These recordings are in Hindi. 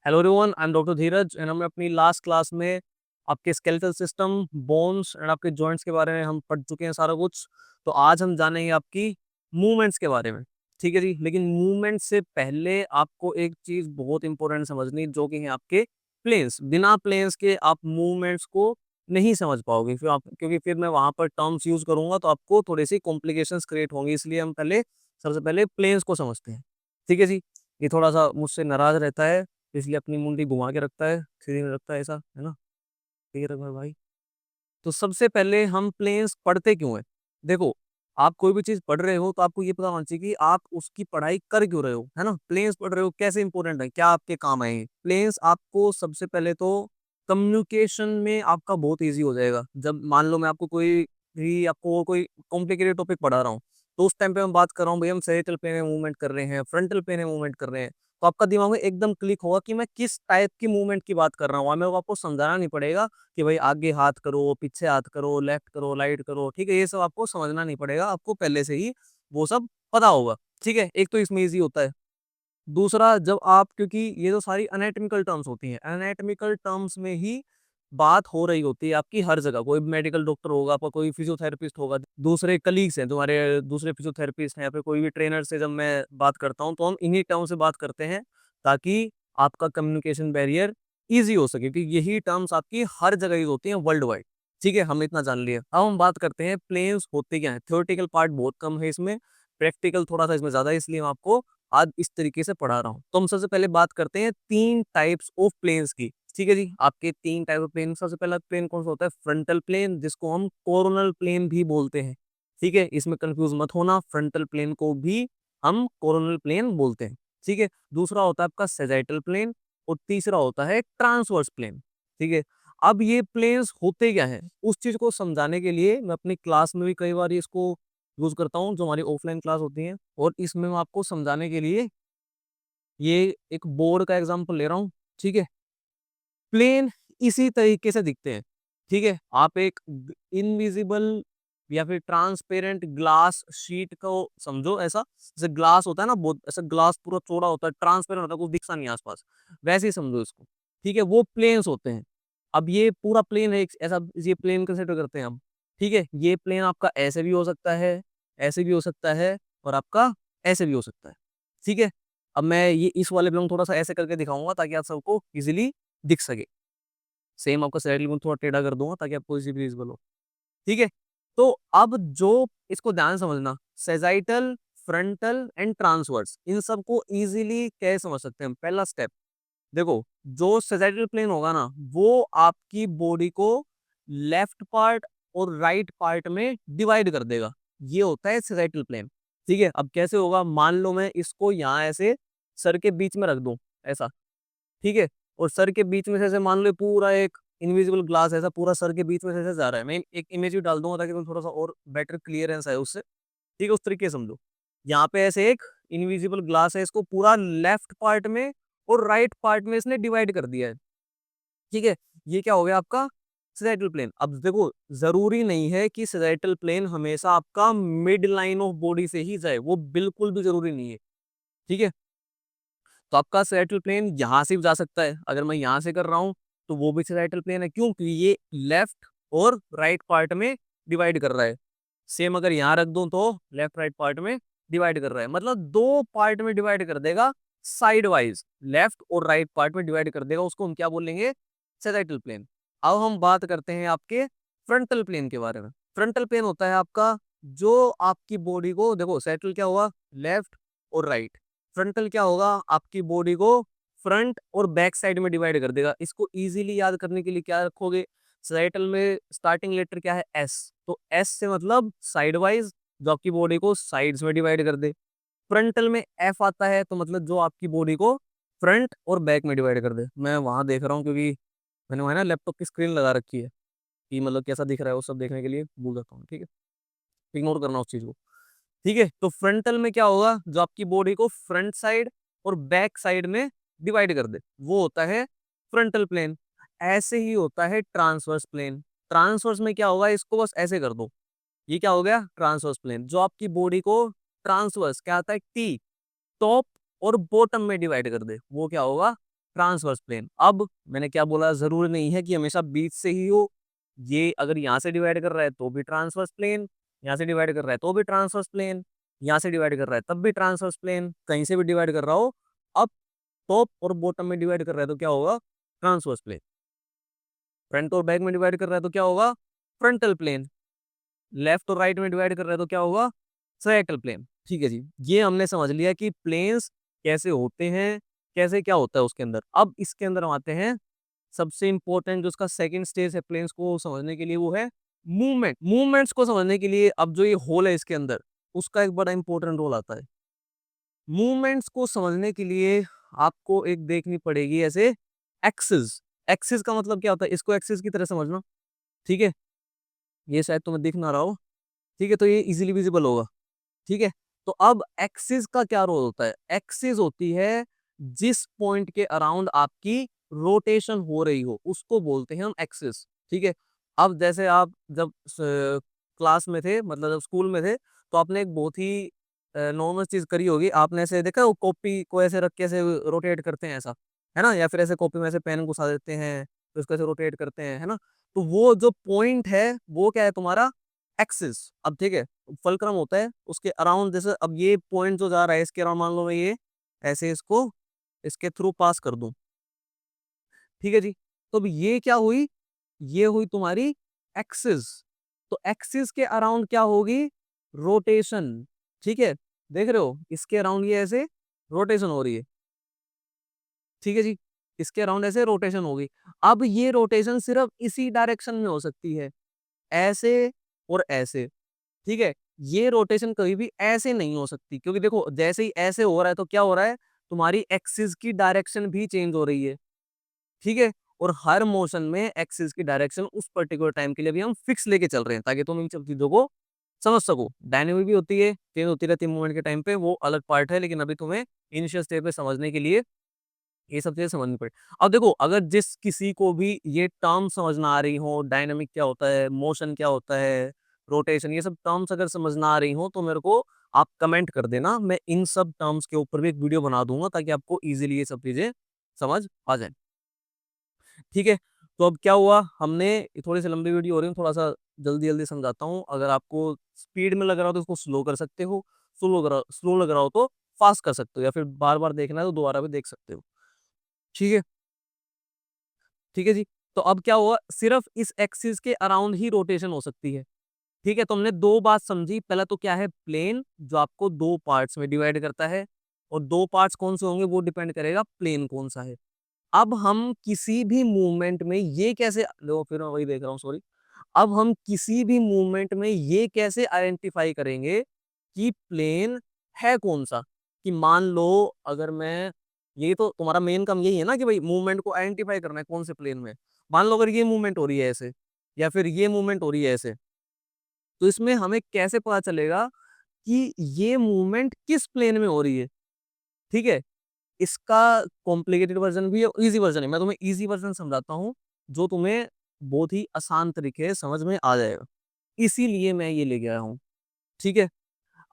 Hello everyone, I am doctor Dheeraj and हम अपनी लास्ट क्लास में आपके स्केलेटल सिस्टम, बोन्स एंड आपके जॉइंट्स के बारे में हम पढ़ चुके हैं सारा कुछ। तो आज हम जानेंगे आपकी मूवमेंट्स के बारे में। ठीक है जी, लेकिन मूवमेंट से पहले आपको एक चीज बहुत इंपॉर्टेंट समझनी, जो कि है आपके प्लेन्स। बिना प्लेन्स के आप मूवमेंट्स को नहीं समझ पाओगे, फिर आप क्योंकि फिर मैं वहां पर टर्म्स यूज करूंगा तो आपको थोड़ी सी कॉम्प्लिकेशंस क्रिएट होंगी। इसलिए हम पहले सबसे पहले प्लेन्स को समझते हैं। ठीक है जी। ये थोड़ा सा मुझसे नाराज रहता है, इसलिए अपनी मुंडी घुमा के रखता है, सीधी में रखता है, ऐसा है ना। ठीक है, रख मेरे भाई। तो सबसे पहले हम प्लेन्स पढ़ते क्यों है। देखो, आप कोई भी चीज पढ़ रहे हो तो आपको ये पता होना चाहिए कि आप उसकी पढ़ाई कर क्यों रहे हो, है ना। प्लेन्स पढ़ रहे हो, कैसे इंपॉर्टेंट है, क्या आपके काम आएंगे प्लेन्स। आपको सबसे पहले तो कम्युनिकेशन में आपका बहुत ईजी हो जाएगा। जब मान लो मैं आपको कोई कॉम्प्लिकेटेड टॉपिक पढ़ा रहा हूँ, तो उस टाइम पे मैं बात कर रहा हूँ भाई, हम सेरेटल प्लेन में मूवमेंट कर रहे हैं, फ्रंटल प्लेन में मूवमेंट कर रहे हैं, तो आपका दिमाग में एकदम क्लिक होगा कि मैं किस टाइप की मूवमेंट की बात कर रहा हूँ। और मेरे को आपको समझाना नहीं पड़ेगा कि भाई आगे हाथ करो, पीछे हाथ करो, लेफ्ट करो, राइट करो। ठीक है, ये सब आपको समझना नहीं पड़ेगा, आपको पहले से ही वो सब पता होगा। ठीक है, एक तो इसमें इजी होता है। दूसरा, जब आप, क्योंकि ये तो सारी एनाटॉमिकल टर्म्स होती हैं, एनाटॉमिकल टर्म्स में ही बात हो रही होती है आपकी हर जगह। कोई मेडिकल डॉक्टर होगा, आपका कोई फिजियोथेरेपिस्ट होगा, दूसरे कलीग्स हैं तुम्हारे, दूसरे फिजियोथेरेपिस्ट हैं, या फिर कोई भी ट्रेनर से जब मैं बात करता हूँ तो हम इन्हीं टर्म से बात करते हैं, ताकि आपका कम्युनिकेशन बैरियर ईजी हो सके, क्योंकि यही टर्म्स आपकी हर जगह यूज होती हैं वर्ल्ड वाइड। ठीक है, हम इतना जान लिए। अब हम बात करते हैं प्लेन्स होते क्या हैं। थ्योरेटिकल पार्ट बहुत कम है इसमें, प्रैक्टिकल थोड़ा सा इसमें ज्यादा है, इसलिए हम आपको आज इस तरीके से पढ़ा रहा हूँ। तो हम सबसे पहले बात करते हैं तीन टाइप्स ऑफ प्लेन्स की। ठीक है जी, आपके तीन टाइप ऑफ प्लेन। सबसे पहला प्लेन कौन सा होता है, फ्रंटल प्लेन, जिसको हम कोरोनल प्लेन भी बोलते हैं। ठीक है, इसमें कंफ्यूज मत होना, फ्रंटल प्लेन को भी हम कोरोनल प्लेन बोलते हैं। ठीक है, दूसरा होता है आपका सेजाइटल प्लेन, और तीसरा होता है ट्रांसवर्स प्लेन। ठीक है, अब ये प्लेन्स होते क्या है, उस चीज को समझाने के लिए मैं अपनी क्लास में भी कई बार इसको यूज करता हूँ, जो हमारी ऑफलाइन क्लास होती है, और इसमें मैं आपको समझाने के लिए ये एक बोर्ड का एग्जांपल ले रहा हूँ। ठीक है, प्लेन इसी तरीके से दिखते हैं। ठीक है, आप एक इनविजिबल या फिर ट्रांसपेरेंट ग्लास शीट को समझो ऐसा, जैसे ग्लास होता है ना, बहुत ऐसा ग्लास पूरा चौड़ा होता है, ट्रांसपेरेंट होता है, कुछ दिखता नहीं आसपास, वैसे ही समझो इसको। ठीक है, वो प्लेन्स होते हैं। अब ये पूरा प्लेन है ऐसा, ये प्लेन कंसिडर करते हैं हम। ठीक है, ये प्लेन आपका ऐसे भी हो सकता है, ऐसे भी हो सकता है, और आपका ऐसे भी हो सकता है। ठीक है, अब मैं ये इस वाले प्लेन थोड़ा सा ऐसे करके दिखाऊंगा, ताकि आप सबको इजिली दिख सके। सेम आपका सैलरी में थोड़ा टेढ़ा कर दूंगा, ताकि आपको इजी विजिबल हो। ठीक है, तो अब जो, इसको ध्यान समझना, सेजाइटल, फ्रंटल एंड ट्रांसवर्स, इन सबको इजीली कैसे समझ सकते हैं। पहला स्टेप देखो, जो सेजाइटल प्लेन होगा ना, वो आपकी बॉडी को लेफ्ट पार्ट और राइट पार्ट में डिवाइड कर देगा। ये होता है सेजाइटल प्लेन। ठीक है, अब कैसे होगा, मान लो मैं इसको यहाँ ऐसे सर के बीच में रख दूं, ऐसा। ठीक है, और सर के बीच में से ऐसे मान लो पूरा एक इनविजिबल ग्लास ऐसा पूरा सर के बीच में से ऐसे जा रहा है। मैं एक इमेज भी डाल दूंगा ताकि तुम थोड़ा सा और बेटर क्लियरेंस आए उससे। ठीक है, उस तरीके से समझो। यहाँ पे ऐसे एक इनविजिबल ग्लास है, इसको पूरा लेफ्ट पार्ट में और राइट पार्ट में इसने डिवाइड कर दिया है। ठीक है, ये क्या हो गया आपका सेजाइटल प्लेन। अब देखो, जरूरी नहीं है कि सेजाइटल प्लेन हमेशा आपका मिड लाइन ऑफ बॉडी से ही जाए, वो बिल्कुल भी जरूरी नहीं है। ठीक है, तो आपका सेटाइटल प्लेन यहाँ से भी जा सकता है। अगर मैं यहाँ से कर रहा हूँ तो वो भी सेटाइटल प्लेन है, क्यों, क्योंकि ये लेफ्ट और राइट पार्ट में डिवाइड कर रहा है। सेम अगर यहाँ रख दूं तो लेफ्ट राइट पार्ट में डिवाइड कर रहा है, मतलब दो पार्ट में डिवाइड कर देगा, साइड वाइज लेफ्ट और राइट पार्ट में डिवाइड कर देगा, उसको हम क्या बोलेंगे, सेटाइटल प्लेन। अब हम बात करते हैं आपके फ्रंटल प्लेन के बारे में। फ्रंटल प्लेन होता है आपका, जो आपकी बॉडी को, देखो सेटल क्या हुआ, लेफ्ट और राइट, फ्रंटल क्या होगा, आपकी बॉडी को फ्रंट और बैक साइड में डिवाइड कर देगा। इसको इजीली याद करने के लिए क्या रखोगे, साइटल में स्टार्टिंग लेटर क्या है, एस, तो एस से मतलब साइड वाइज, जो आपकी बॉडी को साइड्स में डिवाइड कर दे। फ्रंटल में एफ आता है, तो मतलब जो आपकी बॉडी को फ्रंट और बैक में डिवाइड कर दे। मैं वहां देख रहा हूँ, क्योंकि मैंने वहां ना लैपटॉप की स्क्रीन लगा रखी है, कि मतलब कैसा दिख रहा है वो सब देखने के लिए भूल जाता हूँ। ठीक है, इग्नोर करना उस चीज को। ठीक है, तो फ्रंटल में क्या होगा, जो आपकी बॉडी को फ्रंट साइड और बैक साइड में डिवाइड कर दे, वो होता है फ्रंटल प्लेन। ऐसे ही होता है ट्रांसवर्स प्लेन। ट्रांसवर्स में क्या होगा, इसको बस ऐसे कर दो, ये क्या हो गया, ट्रांसवर्स प्लेन। जो आपकी बॉडी को ट्रांसवर्स क्या आता है, टी, टॉप और बॉटम में डिवाइड कर दे, वो क्या होगा, ट्रांसवर्स प्लेन। अब मैंने क्या बोला, जरूरी नहीं है कि हमेशा बीच से ही हो, ये अगर यहाँ से डिवाइड कर रहा है तो भी ट्रांसवर्स प्लेन, यहाँ से डिवाइड कर रहा है तो भी ट्रांसवर्स प्लेन, यहाँ से डिवाइड कर रहा है तब भी ट्रांसवर्स प्लेन, कहीं से भी डिवाइड कर रहा हो, अब टॉप और बॉटम में डिवाइड कर रहा है तो क्या होगा, ट्रांसवर्स प्लेन। फ्रंट और बैक में डिवाइड कर रहा है तो क्या होगा, फ्रंटल प्लेन। लेफ्ट और राइट में डिवाइड कर रहा है तो क्या होगा, सर्कल प्लेन। ठीक है जी, ये हमने समझ लिया कि प्लेन्स कैसे होते हैं, कैसे क्या होता है उसके अंदर। अब इसके अंदर हम आते हैं, सबसे इंपॉर्टेंट जो उसका सेकंड स्टेज है प्लेन्स को समझने के लिए, वो है मूवमेंट। मूवमेंट्स को समझने के लिए अब जो ये होल है इसके अंदर, उसका एक बड़ा इंपॉर्टेंट रोल आता है। मूवमेंट्स को समझने के लिए आपको एक देखनी पड़ेगी ऐसे एक्सिस। एक्सिस का मतलब क्या होता है, इसको एक्सिस की तरह समझना। ठीक है, ये शायद तुम्हें दिख ना रहा हो। ठीक है, तो ये इजीली विजिबल होगा। ठीक है, तो अब एक्सिस का क्या रोल होता है, एक्सिस होती है जिस पॉइंट के अराउंड आपकी रोटेशन हो रही हो, उसको बोलते हैं हम एक्सिस। ठीक है, अब जैसे आप जब क्लास में थे, मतलब जब स्कूल में थे, तो आपने एक बहुत ही नॉर्मल चीज करी होगी, आपने ऐसे देखा वो कॉपी को ऐसे रख के ऐसे रोटेट करते हैं ऐसा, है ना, या फिर ऐसे कॉपी में ऐसे पेन घुसा देते हैं तो इसको ऐसे रोटेट करते हैं, है ना। तो वो जो पॉइंट है वो क्या है तुम्हारा, एक्सिस। अब ठीक है, फलक्रम होता है उसके अराउंड, जैसे अब ये पॉइंट जो जा रहा है इसके अराउंड, मान लो मैं ये ऐसे इसको इसके थ्रू पास कर दूं। ठीक है जी, तो अब ये क्या हुई, ये हुई तुम्हारी एक्सिस। तो एक्सिस के अराउंड क्या होगी, रोटेशन। ठीक है, देख रहे हो इसके अराउंड ये ऐसे रोटेशन हो रही है। ठीक है जी, इसके अराउंड ऐसे रोटेशन होगी। अब ये रोटेशन सिर्फ इसी डायरेक्शन में हो सकती है, ऐसे और ऐसे। ठीक है, ये रोटेशन कभी भी ऐसे नहीं हो सकती, क्योंकि देखो जैसे ही ऐसे हो रहा है तो क्या हो रहा है, तुम्हारी एक्सिस की डायरेक्शन भी चेंज हो रही है। ठीक है, और हर मोशन में एक्सिस की डायरेक्शन उस पर्टिकुलर टाइम के लिए भी हम फिक्स लेके चल रहे हैं, ताकि तुम इन सब चीजों को समझ सको। डायनेमिक भी होती है, चेंज होती रहती है मूवमेंट के टाइम पे, वो अलग पार्ट है, लेकिन अभी तुम्हें इनिशियल स्टेज पे समझने के लिए ये सब चीजें समझनी पड़े। अब देखो, अगर जिस किसी को भी ये टर्म समझ ना आ रही हो, डायनामिक क्या होता है, मोशन क्या होता है, रोटेशन, ये सब टर्म्स अगर समझ ना आ रही हो, तो मेरे को आप कमेंट कर देना, मैं इन सब टर्म्स के ऊपर भी एक वीडियो बना दूंगा, ताकि आपको इजीली ये सब चीजें समझ आ जाए। ठीक है, तो अब क्या हुआ, हमने थोड़ी सी लंबी वीडियो हो रही है, थोड़ा सा जल्दी जल्दी समझाता हूँ। अगर आपको स्पीड में लग रहा हो तो इसको स्लो कर सकते हो, स्लो लग रहा हो तो फास्ट कर सकते हो, या फिर बार बार देखना है तो दोबारा भी देख सकते हो। ठीक है, ठीक है जी, तो अब क्या हुआ, सिर्फ इस एक्सिस के अराउंड ही रोटेशन हो सकती है। ठीक है, तो हमने दो बात समझी, पहला तो क्या है, प्लेन जो आपको दो पार्ट्स में डिवाइड करता है, और दो पार्ट्स कौन से होंगे वो डिपेंड करेगा प्लेन कौन सा है। अब हम किसी भी मूवमेंट में ये कैसे, लो फिर मैं वही देख रहा हूँ, सॉरी। अब हम किसी भी मूवमेंट में ये कैसे आइडेंटिफाई करेंगे कि प्लेन है कौन सा, कि मान लो अगर मैं, ये तो तुम्हारा मेन काम यही है ना कि भाई मूवमेंट को आइडेंटिफाई करना है कौन से प्लेन में। मान लो अगर ये मूवमेंट हो रही है ऐसे, या फिर ये मूवमेंट हो रही है ऐसे, तो इसमें हमें कैसे पता चलेगा कि ये मूवमेंट किस प्लेन में हो रही है। ठीक है, इसका कॉम्प्लिकेटेड वर्जन भी है, इजी वर्जन है, मैं तुम्हें इजी वर्जन समझाता हूँ, जो तुम्हें बहुत ही आसान तरीके से समझ में आ जाएगा, इसीलिए मैं ये लेके आया हूँ। ठीक है,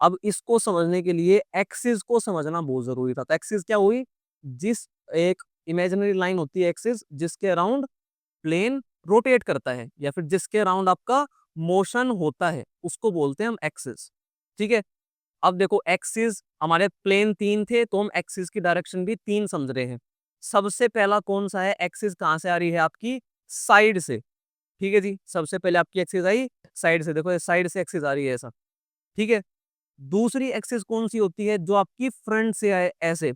अब इसको समझने के लिए एक्सिस को समझना बहुत जरूरी था। तो एक्सिस क्या हुई, जिस एक इमेजिनरी लाइन होती है एक्सिस, जिसके अराउंड प्लेन रोटेट करता है, या फिर जिसके अराउंड आपका मोशन होता है, उसको बोलते हैं हम एक्सिस। ठीक है, अब देखो एक्सिस, हमारे प्लेन तीन थे तो हम एक्सिस की डायरेक्शन भी तीन समझ रहे हैं। सबसे पहला कौन सा है, एक्सिस कहां से आ रही है आपकी, साइड से। ठीक है जी, सबसे पहले आपकी एक्सिस आई साइड से, देखो साइड से एक्सिस आ रही है ऐसा। ठीक है, दूसरी एक्सिस कौन सी होती है, जो आपकी फ्रंट से आए ऐसे।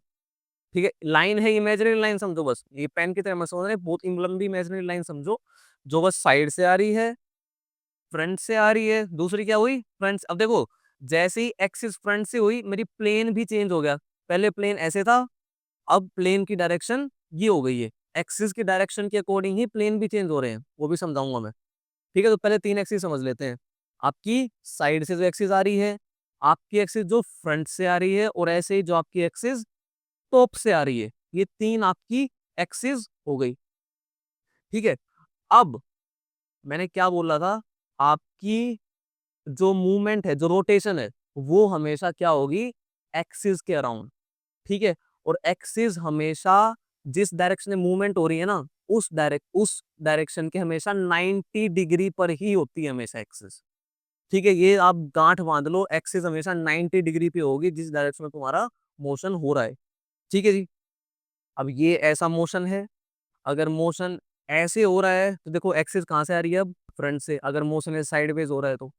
ठीक है, लाइन है, इमेजिनरी लाइन समझो, बस ये पेन की तरह मत समझ रहे, बहुत लंबी इमेजिनरी लाइन समझो, जो बस साइड से आ रही है, फ्रंट से आ रही है। दूसरी क्या हुई, फ्रंट। अब देखो, जैसे ही एक्सिस फ्रंट से हुई, मेरी प्लेन भी चेंज हो गया। पहले प्लेन ऐसे था, अब प्लेन की डायरेक्शन ये हो गई है। एक्सिस की डायरेक्शन के अकॉर्डिंग ही प्लेन भी चेंज हो रहे हैं, वो भी समझाऊंगा मैं। ठीक है, तो पहले तीन एक्सिस समझ लेते हैं। आपकी साइड से जो एक्सिस आ रही है, आपकी एक्सिस जो फ्रंट से आ रही है, और ऐसे ही जो आपकी एक्सिस टॉप से आ रही है, ये तीन आपकी एक्सिस हो गई। ठीक है, अब मैंने क्या बोला था, आपकी जो मूवमेंट है, जो रोटेशन है, वो हमेशा क्या होगी, एक्सिस के अराउंड। ठीक है, और एक्सिस हमेशा जिस डायरेक्शन में मूवमेंट हो रही है ना, उस डायरेक्शन के हमेशा 90 डिग्री पर ही होती है हमेशा एक्सिस। ठीक है, ये आप गांठ बांध लो, एक्सिस हमेशा 90 डिग्री पे होगी जिस डायरेक्शन में तुम्हारा मोशन हो रहा है। ठीक है जी। अब ये ऐसा मोशन है, अगर मोशन ऐसे हो रहा है तो देखो एक्सिस कहाँ से आ रही है, अब फ्रंट से। अगर मोशन है साइडवेज हो रहा है तो,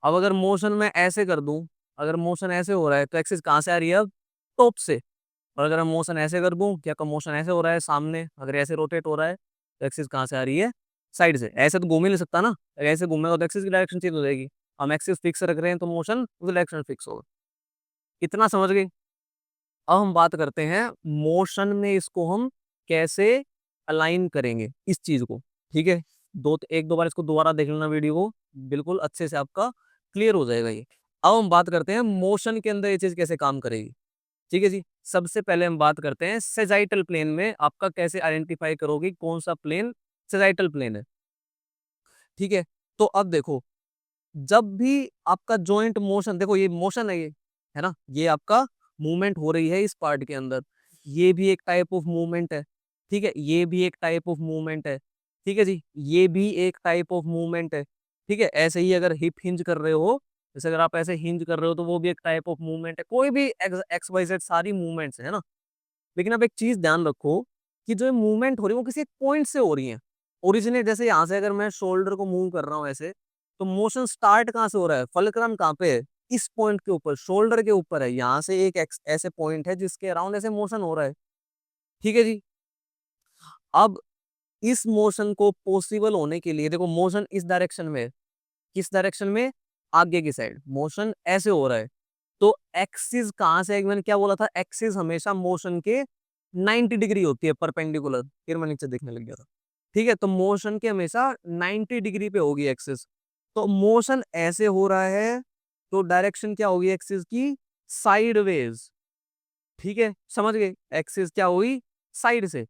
अब अगर मोशन मैं ऐसे कर दूं, अगर मोशन ऐसे हो रहा है तो एक्सिस कहाँ से आ रही है अब, टॉप से। और अगर हम मोशन ऐसे कर दूं, क्या का मोशन ऐसे हो रहा है सामने, अगर ऐसे रोटेट हो रहा है तो एक्सिस कहाँ से आ रही है, साइड से। ऐसे तो घूम ही नहीं सकता ना, अगर ऐसे घूमेगा तो एक्सिस की डायरेक्शन चेंज हो जाएगी। हम एक्सिस फिक्स रख रहे हैं तो मोशन उस डायरेक्शन फिक्स होगा। इतना समझ गए। अब हम बात करते हैं मोशन में इसको हम कैसे अलाइन करेंगे इस चीज को। ठीक है, एक दो बार इसको दोबारा देख लेना वीडियो को, बिल्कुल अच्छे से आपका क्लियर हो जाएगा ये। अब हम बात करते हैं मोशन के अंदर ये चीज कैसे काम करेगी। ठीक है जी। सबसे पहले हम बात करते हैं सेजाइटल प्लेन में आपका कैसे आइडेंटिफाई करोगे कौन सा प्लेन सेजाइटल प्लेन है। ठीक है, तो अब देखो, जब भी आपका जॉइंट मोशन, देखो ये मोशन है, ये है ना, ये आपका मूवमेंट हो रही है इस पार्ट के अंदर, ये भी एक टाइप ऑफ मूवमेंट है। ठीक है, ये भी एक टाइप ऑफ मूवमेंट है। ठीक है जी, ये भी एक टाइप ऑफ मूवमेंट है। ठीक है, ऐसे ही अगर हिप हिंज कर रहे हो, जैसे अगर आप ऐसे हिंज कर रहे हो तो वो भी एक टाइप ऑफ मूवमेंट है। कोई भी एक्स वाई जेड सारी मूवमेंट्स है ना। लेकिन अब एक चीज ध्यान रखो कि जो मूवमेंट हो रही है वो किसी एक पॉइंट से हो रही है। ओरिजिनेट, जैसे यहाँ से अगर मैं शोल्डर को मूव कर रहा हूँ ऐसे, तो मोशन स्टार्ट कहाँ से हो रहा है, फलक्रम कहाँ पे है, इस पॉइंट के ऊपर, शोल्डर के ऊपर है। यहाँ से एक ऐसे पॉइंट है जिसके अराउंड ऐसे मोशन हो रहा है। ठीक है जी। अब इस मोशन को पॉसिबल होने के लिए देखो, मोशन इस डायरेक्शन में है। किस डायरेक्शन में, आगे की साइड मोशन ऐसे हो रहा है। तो एक्सिस कहां से, मैंने क्या बोला था, एक्सिस हमेशा मोशन के 90 डिग्री होती है परपेंडिकुलर। फिर मैं नीचे देखने लग गया था। ठीक है, तो मोशन के हमेशा 90 डिग्री पे होगी एक्सिस। तो मोशन ऐसे हो रहा है तो डायरेक्शन क्या होगी एक्सिस की, साइडवेज। ठीक है, समझ गए, एक्सिस क्या हुई, साइड से।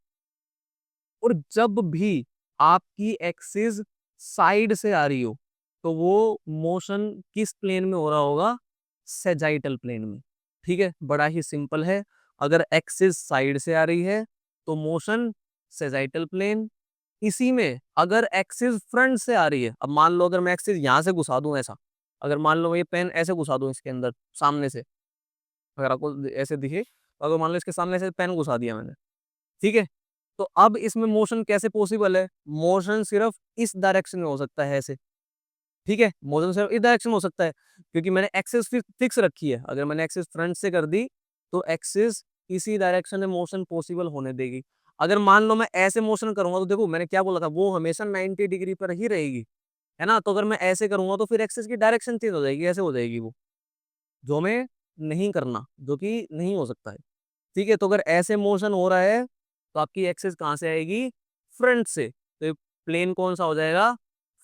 और जब भी आपकी एक्सिस साइड से आ रही हो तो वो मोशन किस प्लेन में हो रहा होगा, सेजाइटल प्लेन में। ठीक है, बड़ा ही सिंपल है। अगर एक्सिस साइड से आ रही है तो मोशन सेजाइटल प्लेन। इसी में अगर एक्सिस फ्रंट से आ रही है, अब मान लो अगर मैं एक्सिस यहां से घुसा दूं ऐसा, अगर मान लो ये पेन ऐसे घुसा दूं इसके अंदर सामने से, अगर आपको ऐसे दिखे, तो अगर मान लो इसके सामने से पेन घुसा दिया मैंने, ठीक है, तो अब इसमें मोशन कैसे पॉसिबल है, मोशन सिर्फ इस डायरेक्शन में हो सकता है ऐसे। ठीक है, मोशन सिर्फ इस डायरेक्शन में हो सकता है क्योंकि मैंने एक्सिस फिक्स रखी है। अगर मैंने एक्सिस फ्रंट से कर दी तो एक्सिस इसी डायरेक्शन में मोशन पॉसिबल होने देगी। अगर मान लो मैं ऐसे मोशन करूंगा तो देखो मैंने क्या बोला था, वो हमेशा 90 डिग्री पर ही रहेगी, है ना। तो अगर मैं ऐसे करूंगा तो फिर एक्सिस की डायरेक्शन चेंज हो जाएगी, ऐसे हो जाएगी वो, जो हमें नहीं करना, जो कि नहीं हो सकता है। ठीक है, तो अगर ऐसे मोशन हो रहा है तो आपकी एक्सिस कहां से आएगी, फ्रंट से। तो प्लेन कौन सा हो जाएगा,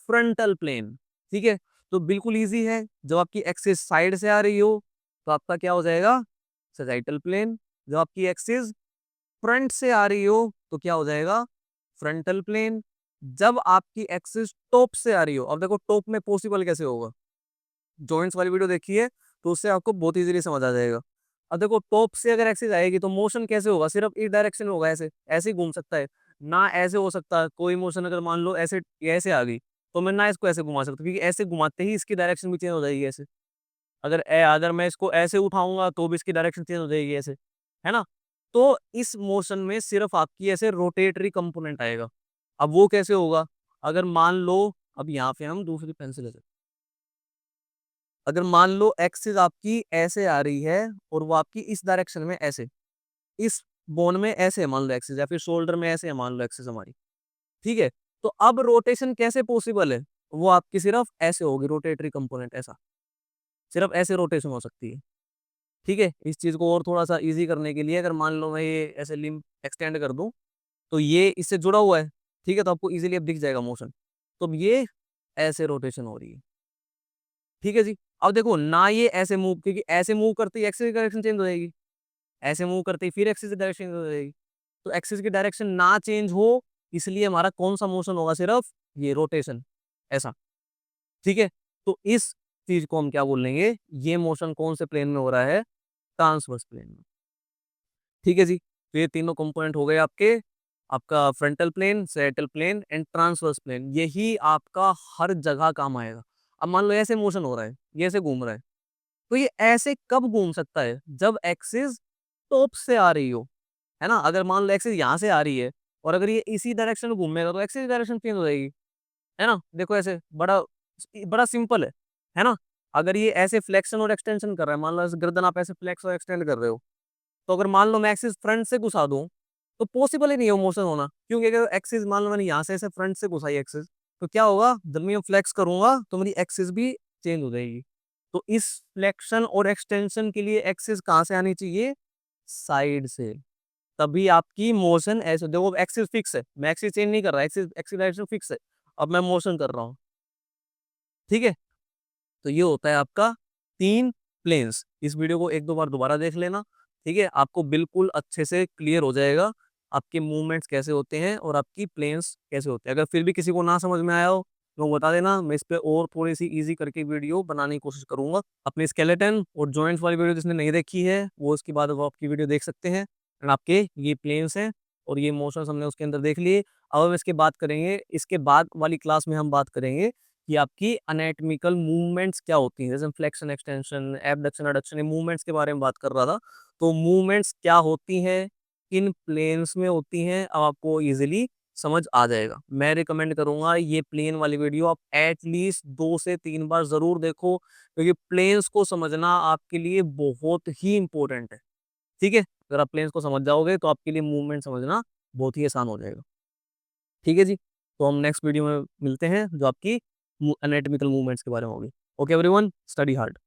फ्रंटल प्लेन। ठीक है, तो बिल्कुल इजी है, जब आपकी एक्सिस साइड से आ रही हो तो आपका क्या हो जाएगा, सजाइटल प्लेन। जब आपकी एक्सिस फ्रंट से आ रही हो तो क्या हो जाएगा, फ्रंटल प्लेन। जब आपकी एक्सिस टॉप से आ रही हो, अब देखो टॉप में पॉसिबल कैसे होगा, जॉइंट्स वाली वीडियो देखिए तो उससे आपको बहुत इजीली समझ आ जाएगा। अब देखो टॉप से अगर एक्सिस आएगी तो मोशन कैसे होगा, सिर्फ इस डायरेक्शन में होगा, ऐसे ऐसे ही घूम सकता है ना, ऐसे हो सकता है कोई मोशन। अगर मान लो ऐसे ऐसे आ गई तो मैं ना इसको ऐसे घुमा सकता, क्योंकि ऐसे घुमाते ही इसकी डायरेक्शन भी चेंज हो जाएगी ऐसे। अगर मैं इसको ऐसे उठाऊंगा तो भी इसकी डायरेक्शन चेंज हो जाएगी ऐसे, है ना। तो इस मोशन में सिर्फ आपकी ऐसे रोटेटरी कंपोनेंट आएगा। अब वो कैसे होगा, अगर मान लो, अब यहाँ पे हम दूसरी पेंसिल लेते हैं। अगर मान लो एक्सिस आपकी ऐसे आ रही है और वो आपकी इस डायरेक्शन में ऐसे, इस बोन में ऐसे है मान लो एक्सिस, या फिर शोल्डर में ऐसे है मान लो एक्सिस हमारी। ठीक है, तो अब रोटेशन कैसे पॉसिबल है, वो आपकी सिर्फ ऐसे होगी, रोटेटरी कंपोनेंट ऐसा, सिर्फ ऐसे रोटेशन हो सकती है। ठीक है, इस चीज को और थोड़ा सा इजी करने के लिए अगर मान लो मैं ये ऐसे लिम्ब एक्सटेंड कर दूं तो ये इससे जुड़ा हुआ है। ठीक है, तो आपको इजीली अब दिख जाएगा मोशन। तो अब ये ऐसे रोटेशन हो रही है। ठीक है जी। अब देखो ना, ये ऐसे मूव, क्योंकि ऐसे मूव करते ही एक्सिस की डायरेक्शन चेंज हो जाएगी, ऐसे मूव करते ही फिर एक्सिस की डायरेक्शन चेंज हो जाएगी। तो एक्सिस की डायरेक्शन ना चेंज हो, इसलिए हमारा कौन सा मोशन होगा, सिर्फ ये रोटेशन ऐसा। ठीक है, तो इस चीज को हम क्या बोलेंगे, ये मोशन कौन से प्लेन में हो रहा है, ट्रांसवर्स प्लेन में। ठीक है जी। तो ये तीनों कंपोनेंट हो गए आपके, आपका frontal plane, sagittal plane and transverse plane. यही आपका हर जगह काम आएगा। अब मान लो ऐसे मोशन हो रहा है, ये ऐसे घूम रहा है, तो ये ऐसे कब घूम सकता है? जब एक्सिस टॉप से आ रही हो, है ना? अगर मान लो एक्सिस यहाँ से आ रही है और अगर ये इसी डायरेक्शन में घूमेगा तो एक्सिस डायरेक्शन चेंज हो जाएगी, है ना? देखो ऐसे बड़ा बड़ा सिंपल है ना? अगर ये ऐसे फ्लेक्शन और एक्सटेंशन कर रहा है, मान लो ऐसे गर्दन आप ऐसे फ्लेक्स और एक्सटेंड कर रहे हो, तो अगर मान लो मैं एक्सिस फ्रंट से घुसा दूँ, तो पॉसिबल ही नहीं है वो मोशन होना। क्योंकि अगर एक्सिस मान लो मैंने यहाँ से ऐसे फ्रंट से घुसाई एक्सिस, तो क्या होगा? जब मैं फ्लेक्स करूँगा तो मेरी एक्सिस भी चेंज हो जाएगी। तो इस फ्लेक्शन और एक्सटेंशन के लिए एक्सिस कहाँ से आनी चाहिए? साइड से। तभी आपकी मोशन ऐसे देखो एक्सिस फिक्स है, मैं एक्सिस चेंज नहीं कर रहा, एक्सिस एक्सिस डायरेक्शन फिक्स है। अब मैं मोशन कर रहा हूँ, ठीक है? तो ये होता है आपका 3 प्लेन्स। इस वीडियो को 1-2 बार दोबारा देख लेना, ठीक है? आपको बिल्कुल अच्छे से क्लियर हो जाएगा, आपके मूवमेंट्स कैसे होते हैं और आपकी प्लेन्स कैसे होते हैं। अगर फिर भी किसी को ना समझ में आया हो, तो बता देना, मैं इस पे और थोड़ी-सी ईज़ी करके वीडियो बनाने की कोशिश करूँगा। अपने स्केलेटन और जॉइंट्स वाली वीडियो जिसने नहीं देखी है, वो उसके बाद वो आपकी वीडियो देख सकते हैं। एंड आपके ये प्लेन्स हैं और ये मोशंस हमने उसके अंदर देख लिए। अब हम इसके बात करेंगे, इसके बाद वाली क्लास में हम बात करेंगे कि आपकी एनाटॉमिकल मूवमेंट्स क्या होती हैं। जैसे फ्लेक्शन, एक्सटेंशन, एबडक्शन, एडक्शन, ये मूवमेंट्स के बारे में बात कर रहा था। तो मूवमेंट्स क्या होती हैं, किन प्लेन्स में होती हैं, अब आपको ईज़िली समझ आ जाएगा। मैं रिकमेंड करूँगा ये प्लेन वाली वीडियो आप एट लीस्ट 2 से 3 बार ज़रूर देखो, क्योंकि प्लेन्स को समझना आपके लिए बहुत ही इम्पोर्टेंट है, ठीक है? अगर आप प्लेन्स को समझ जाओगे तो आपके लिए मूवमेंट समझना बहुत ही आसान हो जाएगा। ठीक है जी? तो हम नेक्स्ट वीडियो में मिलते हैं जो आपकी एनाटॉमिकल मूवमेंट्स के बारे में होगी। Okay everyone, study hard.